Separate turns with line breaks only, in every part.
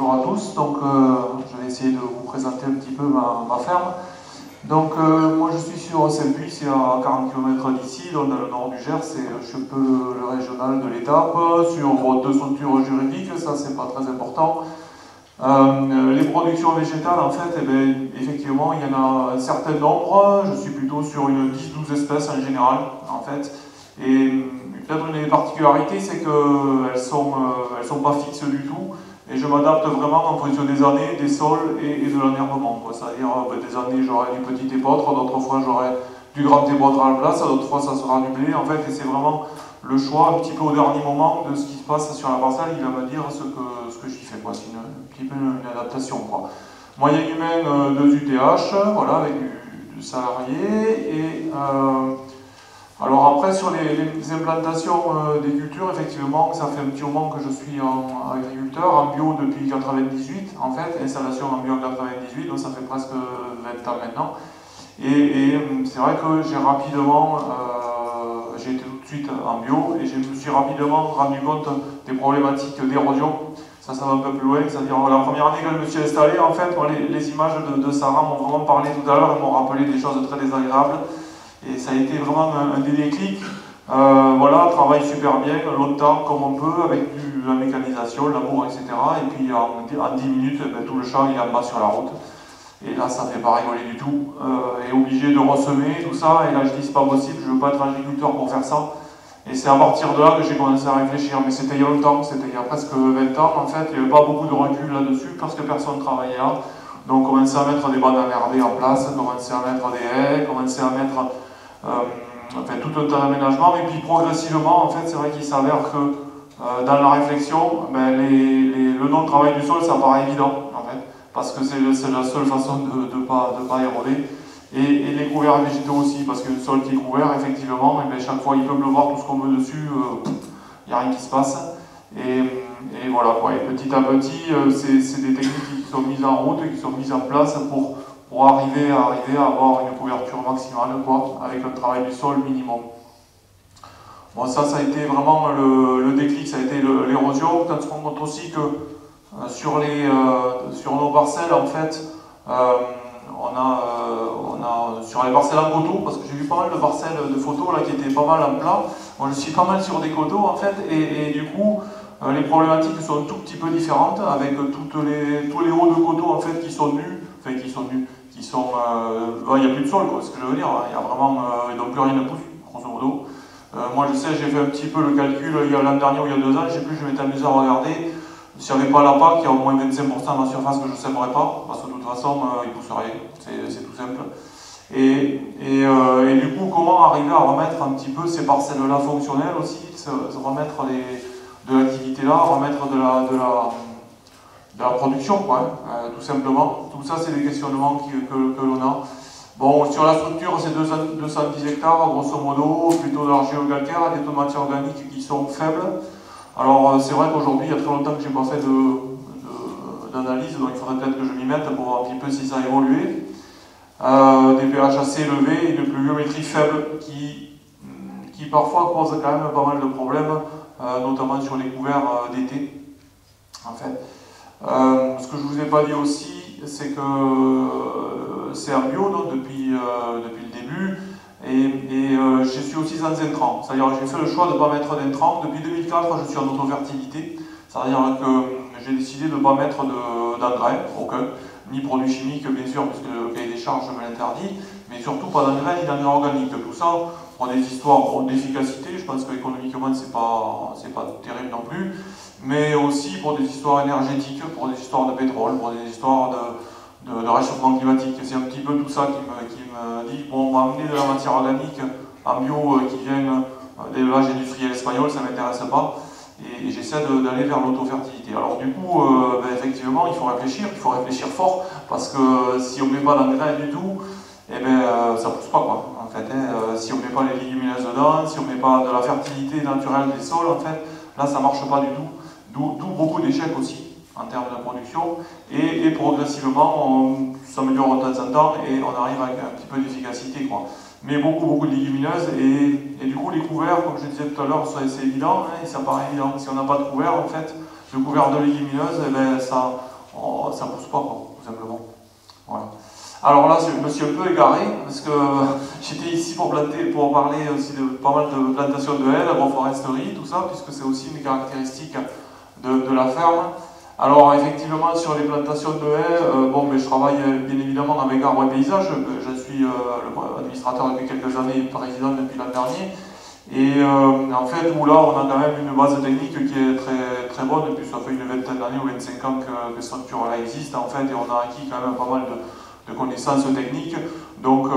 Bonjour à tous, donc je vais essayer de vous présenter un petit peu ma ferme. Donc moi je suis sur Saint-Puy, c'est à 40 km d'ici, donc dans le nord du Gers, c'est je suis un peu le régional de l'étape, sur deux structures juridiques, ça c'est pas très important. Les productions végétales en fait, eh bien, effectivement il y en a un certain nombre, je suis plutôt sur une 10-12 espèces en général en fait. Et peut-être une des particularités, c'est qu'elles elles sont pas fixes du tout, et je m'adapte vraiment en fonction des années, des sols et de l'enherbement. C'est-à-dire, des années j'aurai du petit épeautre, d'autres fois j'aurai du grand épeautre à la place, d'autres fois ça sera du blé, en fait, et c'est vraiment le choix un petit peu au dernier moment de ce qui se passe sur la parcelle, il va me dire ce que j'y fais, quoi. C'est un petit peu une adaptation, quoi. Moyenne humaine 2 UTH, voilà, avec du salarié, et alors après, sur les implantations des cultures, effectivement, ça fait un petit moment que je suis agriculteur, en bio depuis 98, en fait, installation en bio en 98, donc ça fait presque 20 ans maintenant. Et c'est vrai que j'ai rapidement, j'ai été tout de suite en bio, et je me suis rapidement rendu compte des problématiques d'érosion. Ça va un peu plus loin, c'est-à-dire la première année que je me suis installé, en fait, les images de Sarah m'ont vraiment parlé tout à l'heure, elles m'ont rappelé des choses très désagréables. Et ça a été vraiment un des déclics. Voilà, on travaille super bien, longtemps comme on peut, avec la mécanisation, l'amour, etc. Et puis en 10 minutes, tout le champ il est en bas sur la route. Et là, ça ne fait pas rigoler du tout. Et obligé de ressemer, tout ça. Et là, je dis, c'est pas possible, je ne veux pas être agriculteur pour faire ça. Et c'est à partir de là que j'ai commencé à réfléchir. Mais c'était il y a longtemps, c'était il y a presque 20 ans. En fait, il n'y avait pas beaucoup de recul là-dessus parce que personne ne travaillait là. Donc, on commençait à mettre des bandes enherbées en place, on commençait à mettre des haies, on commençait à mettre enfin, tout un tas d'aménagements, et puis progressivement, en fait, c'est vrai qu'il s'avère que dans la réflexion, le non-travail du sol, ça paraît évident, en fait, parce que c'est la seule façon de ne pas éroder, et les couverts végétaux aussi, parce que le sol qui est couvert, effectivement, et bien, chaque fois il peut pleuvoir tout ce qu'on veut dessus, il n'y a rien qui se passe, et voilà, quoi. Et petit à petit, c'est des techniques qui sont mises en route, qui sont mises en place pour arriver à avoir une couverture maximale, quoi, avec un travail du sol minimum. Bon, ça a été vraiment le déclic, ça a été l'érosion. On se rend compte aussi que sur nos parcelles, en fait, on a sur les parcelles en coteaux, parce que j'ai vu pas mal de parcelles de photos là qui étaient pas mal en plat. Moi, je suis pas mal sur des coteaux, en fait, et du coup, les problématiques sont un tout petit peu différentes, avec tous les hauts de coteaux, en fait, qui sont nus, enfin, il n'y a plus de sol, quoi, ce que je veux dire, il y a vraiment, ils n'ont plus rien à pousse, grosso modo. Moi je sais, j'ai fait un petit peu le calcul il y a l'an dernier ou il y a 2 ans, je sais plus, je m'étais amusé à regarder, s'il n'y avait pas la PAC, il y a au moins 25% de la surface que je ne sèmerais pas, parce que de toute façon, il ne pousse rien, c'est tout simple. Et du coup, comment arriver à remettre un petit peu ces parcelles-là fonctionnelles aussi, remettre de l'activité-là, remettre de la production, quoi, tout simplement. Tout ça, c'est des questionnements que l'on a. Bon, sur la structure, c'est 210 hectares, grosso modo, plutôt de l'argile-calcaire, des taux de matière organique qui sont faibles. Alors, c'est vrai qu'aujourd'hui, il y a très longtemps que je n'ai pas fait d'analyse, donc il faudrait peut-être que je m'y mette pour voir un petit peu si ça a évolué. Des pH assez élevés et de pluviométrie faible qui parfois posent quand même pas mal de problèmes, notamment sur les couverts d'été, en fait. Ce que je ne vous ai pas dit aussi, c'est que c'est un bio donc, depuis le début, et je suis aussi sans intrants. C'est-à-dire que j'ai fait le choix de ne pas mettre d'intrants. Depuis 2004, je suis en autofertilité, c'est-à-dire que j'ai décidé de ne pas mettre d'engrais, aucun, ni produits chimiques, bien sûr, puisque le cahier des charges me l'interdit, mais surtout pas d'engrais ni d'engrais organiques. Tout ça, pour des histoires d'efficacité, je pense qu'économiquement, c'est pas terrible non plus, mais aussi pour des histoires énergétiques, pour des histoires de pétrole, pour des histoires de réchauffement climatique. C'est un petit peu tout ça qui me dit, bon, on va amener de la matière organique en bio qui vient d'élevage industriel espagnol, ça ne m'intéresse pas, et j'essaie d'aller vers l'autofertilité. Alors du coup, effectivement, il faut réfléchir fort, parce que si on ne met pas d'engrais du tout, ça ne pousse pas, quoi, en fait. Si on ne met pas les légumineuses dedans, si on ne met pas de la fertilité naturelle des sols, en fait, là ça ne marche pas du tout. D'où beaucoup d'échecs aussi en termes de production, et progressivement on s'améliore de temps en temps et on arrive avec un petit peu d'efficacité, quoi. Mais beaucoup de légumineuses, et du coup les couverts, comme je disais tout à l'heure, c'est évident, hein, ça paraît évident. Si on n'a pas de couvert, en fait, le couvert de légumineuses, ça ne pousse pas, quoi, tout simplement. Voilà. Alors là, je me suis un peu égaré, parce que j'étais ici pour parler aussi de pas mal de plantations de haies, l'agroforesterie, tout ça, puisque c'est aussi une caractéristique de la ferme. Alors effectivement, sur les plantations de haies, bon, mais je travaille bien évidemment avec Arbres et Paysages. Je suis administrateur depuis quelques années et président depuis l'an dernier. Et en fait, où là, on a quand même une base technique qui est très, très bonne, et puis ça fait une vingtaine d'années ou 25 ans que cette structure-là existe, en fait, et on a acquis quand même pas mal de connaissances techniques. Donc,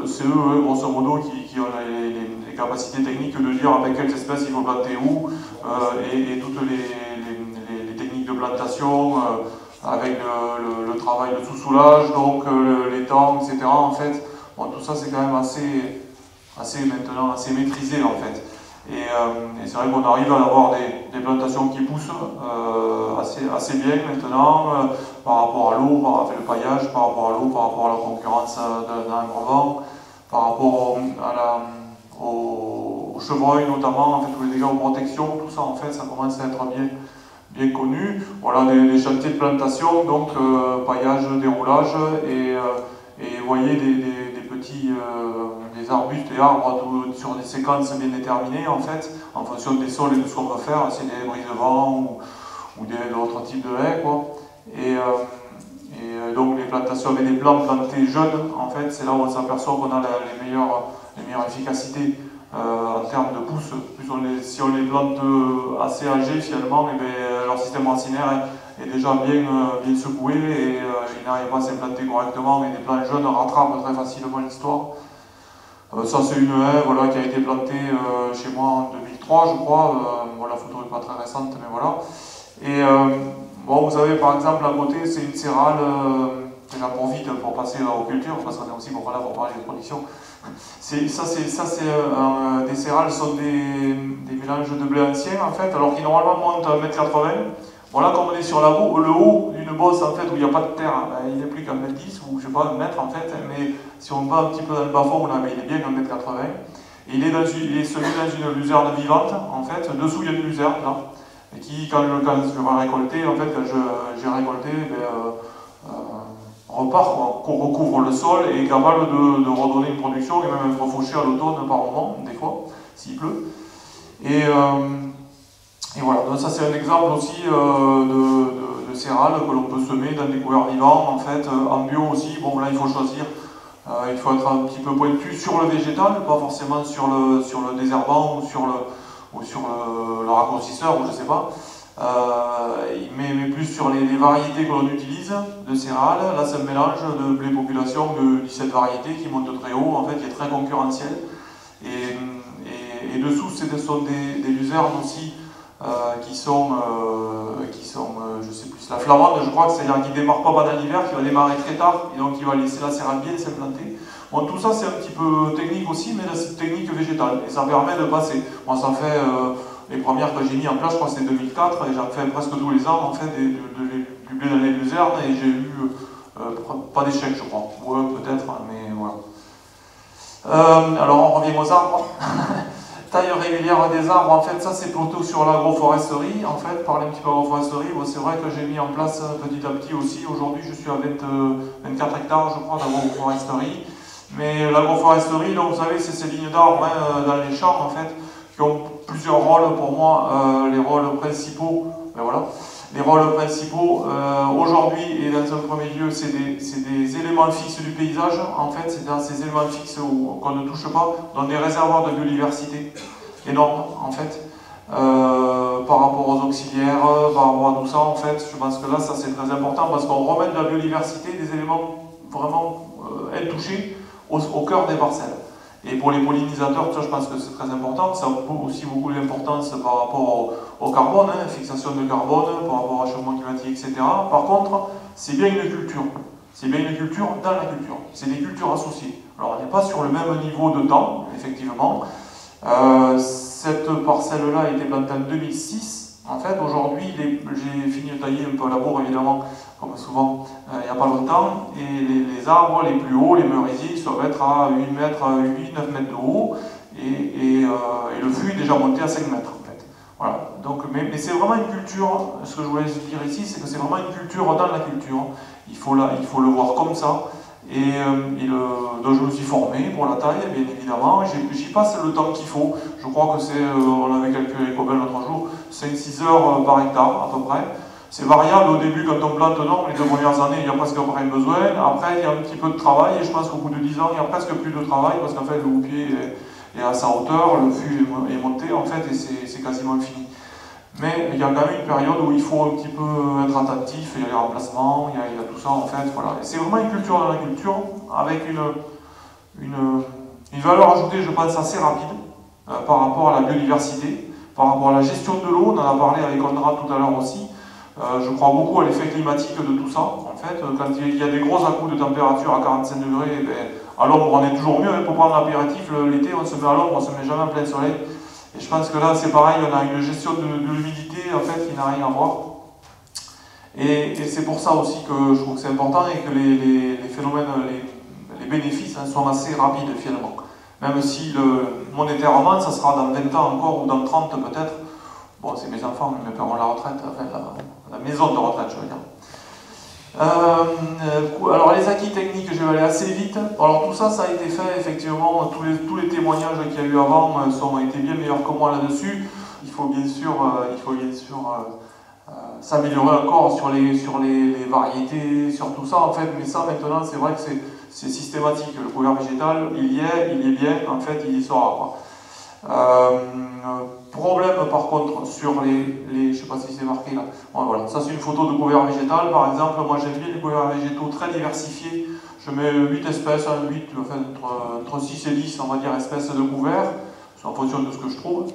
c'est eux, grosso modo, qui ont les capacités techniques de dire avec quelles espèces il faut planter où, et toutes les techniques de plantation, avec le travail de sous-soulage, donc les temps, etc. En fait, bon, tout ça, c'est quand même maintenant assez maîtrisé en fait. Et c'est vrai qu'on arrive à avoir des plantations qui poussent assez bien maintenant par rapport à l'eau, par le paillage, par rapport à l'eau, par rapport à la concurrence d'un vent, par rapport au chevreuil notamment, en fait, tous les dégâts aux protections, tout ça en fait, ça commence à être bien connu. Voilà les chantiers de plantation, donc paillage, déroulage, et vous voyez des petits des arbustes et arbres sur des séquences bien déterminées en fait, en fonction des sols et de ce qu'on veut faire, c'est des brise-vents ou d'autres types de haies, quoi. Et donc les plantations avec des plants plantés jeunes, en fait, c'est là où on s'aperçoit qu'on a les meilleures efficacités en termes de pousses. Si on les plante assez âgés finalement, et bien, leur système racinaire est déjà bien secoué et ils n'arrivent pas à s'implanter correctement, et des plants jeunes rattrapent très facilement l'histoire. Ça c'est une haie, voilà, qui a été plantée chez moi en 2003 je crois, bon, la photo n'est pas très récente mais voilà. Et bon, vous avez par exemple à côté, c'est une cérale, j'en profite pour passer aux cultures, parce qu'on est aussi pour parler de production. Des cérales sont des mélanges de blé ancien en fait, alors qui normalement montent à 1,80 m. Bon là, comme on est sur le haut d'une bosse en fait où il n'y a pas de terre, ben, il n'est plus qu'à 1,10 m ou je sais pas 1 m en fait, mais si on va un petit peu dans le bas-fond, là, ben, il est bien à 1,80 m. Et il est semé dans une luzerne vivante en fait, dessous il y a une luzerne là, et qui quand je vais récolter, en fait quand j'ai récolté, ben, repart, qu'on recouvre le sol et est capable de redonner une production et même être fauché à l'automne par moment, des fois, s'il pleut. Et voilà, donc ça c'est un exemple aussi de céréales que l'on peut semer dans des couverts vivants, en fait, en bio aussi. Bon là il faut choisir, il faut être un petit peu pointu sur le végétal, pas forcément sur le désherbant ou sur le raccourcisseur, ou je sais pas. Mais plus sur les variétés que l'on utilise de céréales. Là c'est un mélange de blé population de 17 variétés qui monte très haut, en fait, qui est très concurrentiel. Et dessous ce sont des luzernes aussi qui sont je sais plus, la flamande je crois, c'est-à-dire qui ne démarre pas pendant l'hiver, qui va démarrer très tard et donc qui va laisser la céréale bien s'implanter. Bon, tout ça c'est un petit peu technique aussi, mais c'est technique végétale et ça permet de passer. Moi ça fait les premières que j'ai mis en place, je crois que c'était 2004, et j'en fais presque tous les ans en fait du blé dans les luzernes, et j'ai eu pas d'échec je crois, ouais peut-être, mais voilà. Alors on revient aux arbres. Taille régulière des arbres, en fait ça c'est plutôt sur l'agroforesterie, en fait, parler un petit peu d'agroforesterie, bon, c'est vrai que j'ai mis en place petit à petit aussi, aujourd'hui je suis à 24 hectares je crois d'agroforesterie, mais l'agroforesterie, donc vous savez, c'est ces lignes d'arbres dans les champs en fait, qui ont plusieurs rôles pour moi, les rôles principaux, ben voilà. Les rôles principaux, aujourd'hui, et dans un premier lieu, c'est des éléments fixes du paysage. En fait, c'est dans ces éléments fixes qu'on ne touche pas, dans des réservoirs de biodiversité énormes, en fait, par rapport aux auxiliaires, par rapport à tout ça, en fait. Je pense que là, ça c'est très important, parce qu'on remet de la biodiversité, des éléments vraiment intouchés, au cœur des parcelles. Et pour les pollinisateurs, ça, je pense que c'est très important. Ça a aussi beaucoup d'importance par rapport au carbone, hein, fixation de carbone, par rapport au changement climatique, etc. Par contre, c'est bien une culture. C'est bien une culture dans la culture. C'est des cultures associées. Alors, on n'est pas sur le même niveau de temps, effectivement. Cette parcelle-là a été plantée en 2006. En fait, aujourd'hui, j'ai fini de tailler un peu à la bourre, évidemment, comme souvent, il n'y a pas longtemps, et les arbres les plus hauts, les merisiers, ils doivent être à 8 mètres, 8-9 mètres de haut, et le fût est déjà monté à 5 mètres, en fait. Voilà. Mais c'est vraiment une culture, ce que je voulais dire ici, c'est que c'est vraiment une culture dans la culture. Il faut le voir comme ça. Donc je me suis formé pour la taille, bien évidemment. J'y passe le temps qu'il faut. Je crois que c'est, on avait calculé les copains l'autre jour, 5-6 heures par hectare à peu près. C'est variable au début quand on plante, non, les 2 premières années, il n'y a presque pas besoin. Après, il y a un petit peu de travail, et je pense qu'au bout de 10 ans, il n'y a presque plus de travail, parce qu'en fait, le houppier est à sa hauteur, le fût est monté, en fait, et c'est quasiment fini. Mais il y a quand même une période où il faut un petit peu être attentif, il y a les remplacements, il y a tout ça, en fait, voilà. C'est vraiment une culture dans la culture, avec une valeur ajoutée, je pense, assez rapide, par rapport à la biodiversité, par rapport à la gestion de l'eau, on en a parlé avec Conrad tout à l'heure aussi. Je crois beaucoup à l'effet climatique de tout ça. En fait, quand il y a des gros à-coups de température à 45 degrés, à l'ombre on est toujours mieux. Pour prendre l'apéritif, l'été on se met à l'ombre, on ne se met jamais en plein soleil. Et je pense que là c'est pareil, on a une gestion de l'humidité en fait, qui n'a rien à voir. Et c'est pour ça aussi que je trouve que c'est important et que les phénomènes, les bénéfices sont assez rapides finalement. Même si monétairement ça sera dans 20 ans encore ou dans 30 peut-être. Bon, c'est mes enfants, mais mes parents la retraite, enfin la maison de retraite, je veux dire. Alors les acquis techniques, je vais aller assez vite. Alors tout ça, ça a été fait, effectivement, tous les témoignages qu'il y a eu avant ont été bien meilleurs que moi là-dessus. Il faut bien sûr s'améliorer encore sur les variétés, sur tout ça en fait, mais ça maintenant c'est vrai que c'est systématique. Le couvert végétal, il y est bien, en fait il y sera quoi. Problème par contre sur je sais pas si c'est marqué là, ouais, voilà. Ça c'est une photo de couvert végétal par exemple. Moi j'aime bien les couverts végétaux très diversifiés, je mets 8 espèces, enfin, entre 6 et 10 on va dire espèces de couverts, c'est en fonction de ce que je trouve.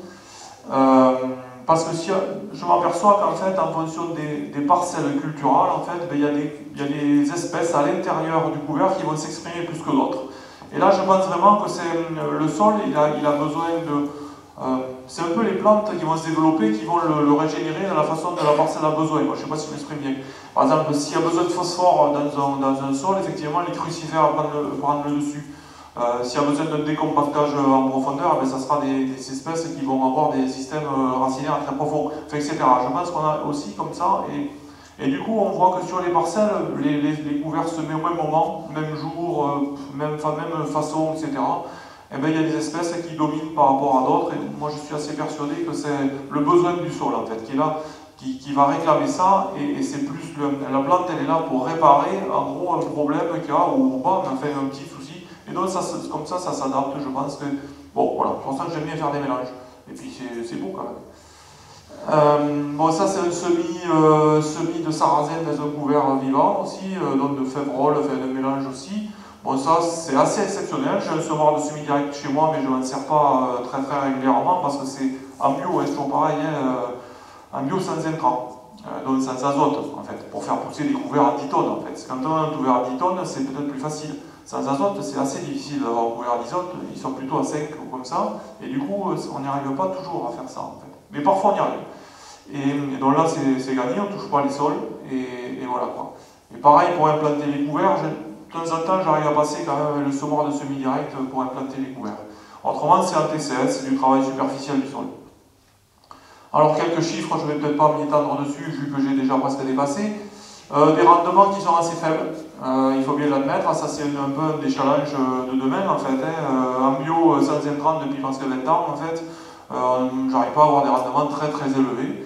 Parce que si je m'aperçois qu'en fait en fonction des parcelles culturales en fait, il y a des espèces à l'intérieur du couvert qui vont s'exprimer plus que d'autres. Et là, je pense vraiment que le sol, il a besoin de... c'est un peu les plantes qui vont se développer, qui vont le régénérer de la façon dont la parcelle a besoin. Moi, je ne sais pas si je m'exprime bien. Par exemple, s'il y a besoin de phosphore dans un sol, effectivement, les crucifères prennent le dessus. S'il y a besoin d'un décompactage en profondeur, ça sera des espèces qui vont avoir des systèmes racinaires très profonds, etc. Je pense qu'on a aussi comme ça... Et du coup, on voit que sur les parcelles, les couverts se mettent au même moment, même jour, même façon, etc. Et bien, il y a des espèces qui dominent par rapport à d'autres. Et moi, je suis assez persuadé que c'est le besoin du sol, en fait, qui est là, qui va réclamer ça. Et c'est plus la plante, elle est là pour réparer, en gros, un problème qu'il y a, ou pas, mais enfin, un petit souci. Et donc, comme ça s'adapte, je pense que... Bon, voilà, c'est pour ça que j'aime bien faire des mélanges. Et puis, c'est beau, quand même. Bon, ça c'est un semis de sarrasin dans un couvert vivant aussi, donc de févrole, enfin de mélange aussi. Bon, ça c'est assez exceptionnel. J'ai un semoir de semis direct chez moi, mais je n'en sers pas très régulièrement parce que c'est en bio, c'est toujours pareil, en bio sans intrants, donc sans azote en fait, pour faire pousser des couverts à 10 tonnes en fait. Quand on a un couvert à 10 tonnes, c'est peut-être plus facile. Sans azote, c'est assez difficile d'avoir un couvert d'azote, ils sont plutôt à 5 ou comme ça, et du coup, on n'y arrive pas toujours à faire ça en fait. Mais parfois on y arrive. Et donc là, c'est gagné, on ne touche pas les sols, et voilà quoi. Et pareil, pour implanter les couverts, de temps en temps, j'arrive à passer quand même avec le semoir de semi-direct pour implanter les couverts. Autrement, c'est en TCS, c'est du travail superficiel du sol. Alors, quelques chiffres, je ne vais peut-être pas m'y étendre dessus, vu que j'ai déjà presque dépassé. Des rendements qui sont assez faibles, il faut bien l'admettre, ça c'est un peu des challenges de demain en fait. En bio, sans intrants depuis presque 20 ans en fait, j'arrive pas à avoir des rendements très élevés.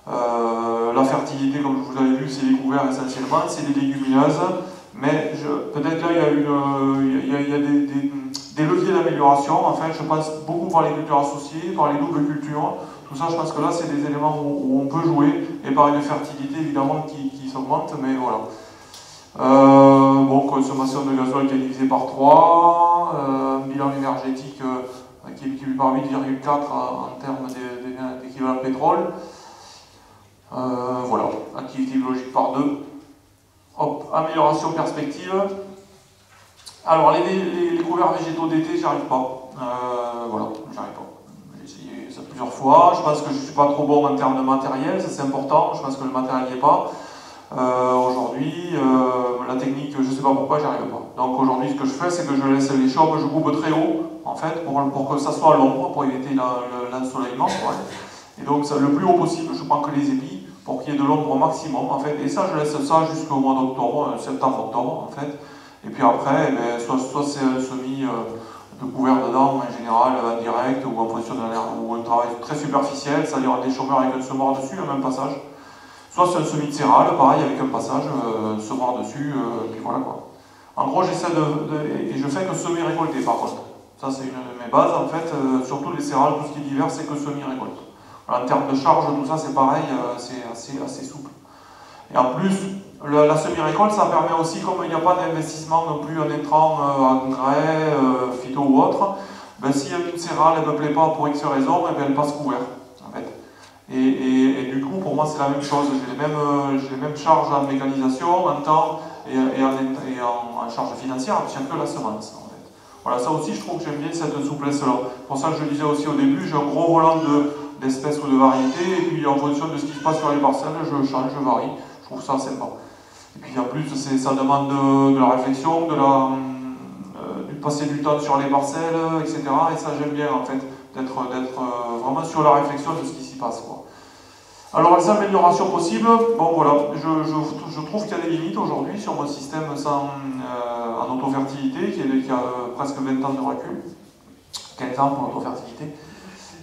La fertilité, comme je vous avais vu, c'est les couverts essentiellement, c'est les légumineuses, mais peut-être là il y a des leviers d'amélioration. En fait, je passe beaucoup par les cultures associées, par les doubles cultures. Tout ça, je pense que là, c'est des éléments où on peut jouer, et par une fertilité évidemment qui s'augmente, mais voilà. Bon, consommation de gasoil qui est divisée par 3, bilan énergétique qui est multiplié par 8,4 en termes d'équivalent pétrole. Voilà, activité biologique par 2. Hop, amélioration perspective. Alors, les couverts végétaux d'été, j'y arrive pas. Voilà, j'y arrive pas. J'ai essayé ça plusieurs fois. Je pense que je ne suis pas trop bon en termes de matériel, ça c'est important. Je pense que le matériel n'y est pas. Aujourd'hui, la technique, je ne sais pas pourquoi, j'y arrive pas. Donc aujourd'hui, ce que je fais, c'est que je laisse les chaumes, je coupe très haut, en fait, pour que ça soit à l'ombre, pour éviter l'ensoleillement. Et donc le plus haut possible, je prends que les épis pour qu'il y ait de l'ombre au maximum en fait. Et ça, je laisse ça jusqu'au mois d'octobre, septembre-octobre en fait. Et puis après, soit c'est un semis de couvert dedans en général, en direct ou en fonction d'un ou un travail très superficiel, c'est-à-dire un déchômeur avec un semoir dessus, le même passage. Soit c'est un semis de céréales, pareil, avec un passage, semoir dessus, puis voilà quoi. En gros, j'essaie et je fais que semi-récolté par contre. Ça, c'est une de mes bases en fait, surtout les céréales, tout ce qui est divers, c'est que semi-récolte. En termes de charge, tout ça, c'est pareil, c'est assez souple. Et en plus, la semi-récolte, ça permet aussi, comme il n'y a pas d'investissement non plus en intrant engrais, phyto ou autre, ben, si une céréale ne me plaît pas pour X raison, ben, elle passe couvert. En fait. Et du coup, pour moi, c'est la même chose. J'ai les mêmes charges en mécanisation, en temps et en charge financière, je tiens que la semence. En fait. Voilà, ça aussi, je trouve que j'aime bien cette souplesse-là. Pour ça que je disais aussi au début, j'ai un gros volant d'espèces ou de variétés, et puis en fonction de ce qui se passe sur les parcelles, je change, je varie. Je trouve ça sympa. Et puis en plus, ça demande de la réflexion, de passer du temps sur les parcelles, etc. Et ça, j'aime bien en fait, d'être vraiment sur la réflexion de ce qui s'y passe, quoi. Alors, les améliorations possibles, bon voilà, je trouve qu'il y a des limites aujourd'hui sur mon système en autofertilité, qui a presque 20 ans de recul, 15 ans pour l'autofertilité.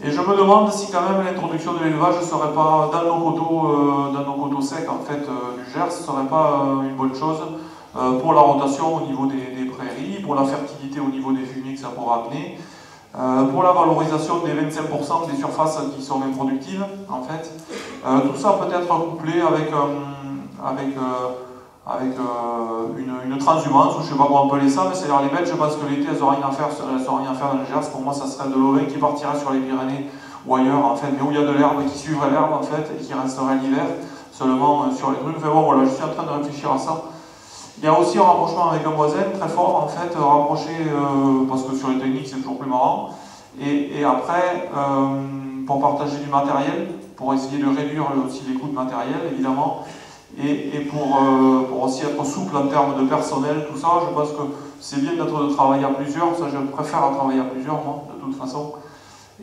Et je me demande si quand même l'introduction de l'élevage ne serait pas, dans nos coteaux secs en fait, du Gers, ne serait pas une bonne chose pour la rotation au niveau des prairies, pour la fertilité au niveau des fumiers que ça pourra amener, pour la valorisation des 25% des surfaces qui sont improductives, en fait. Tout ça peut être couplé avec une transhumance, ou je ne sais pas comment appeler ça, mais c'est-à-dire les bêtes, je pense que l'été, elles n'ont rien à faire dans le Gers. Pour moi, ça serait de l'ovin qui partirait sur les Pyrénées ou ailleurs, en fait, mais où il y a de l'herbe qui suivrait l'herbe, en fait, et qui resterait l'hiver, seulement sur les trucs. Enfin bon, voilà, je suis en train de réfléchir à ça. Il y a aussi un rapprochement avec un voisin très fort, en fait, rapproché, parce que sur les techniques, c'est toujours plus marrant. Et après, pour partager du matériel, pour essayer de réduire aussi les coûts de matériel, évidemment, et pour aussi être souple en termes de personnel, tout ça, je pense que c'est bien de travailler à plusieurs, ça je préfère travailler à plusieurs, moi, de toute façon.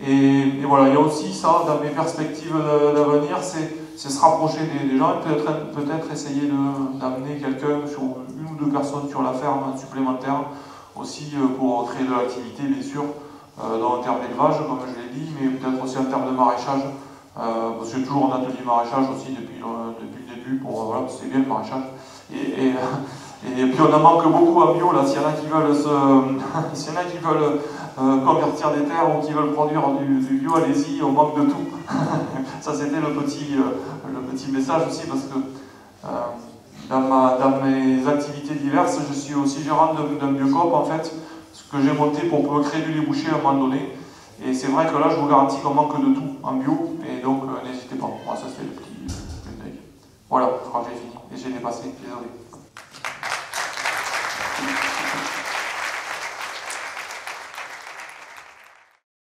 Et voilà, il y a aussi ça, dans mes perspectives d'avenir, c'est se rapprocher des gens et peut-être essayer d'amener quelqu'un, sur une ou deux personnes sur la ferme supplémentaire, aussi pour créer de l'activité, bien sûr, en termes d'élevage, comme je l'ai dit, mais peut-être aussi en termes de maraîchage, parce que j'ai toujours un atelier maraîchage aussi depuis le début, voilà, c'est bien le maraîchage. Et puis on en manque beaucoup en bio, là, s'il y en a qui veulent s'il y en a qui veulent convertir des terres ou qui veulent produire du bio, allez-y, on manque de tout. Ça c'était le petit message aussi, parce que dans mes activités diverses, je suis aussi gérant d'un biocoop en fait, ce que j'ai monté pour créer du lait bouché à un moment donné. Et c'est vrai que là, je vous garantis qu'on manque de tout en bio, et donc n'hésitez pas. Moi, ça c'est le petit détail. Voilà, je crois que j'ai fini, et j'ai dépassé, désolé.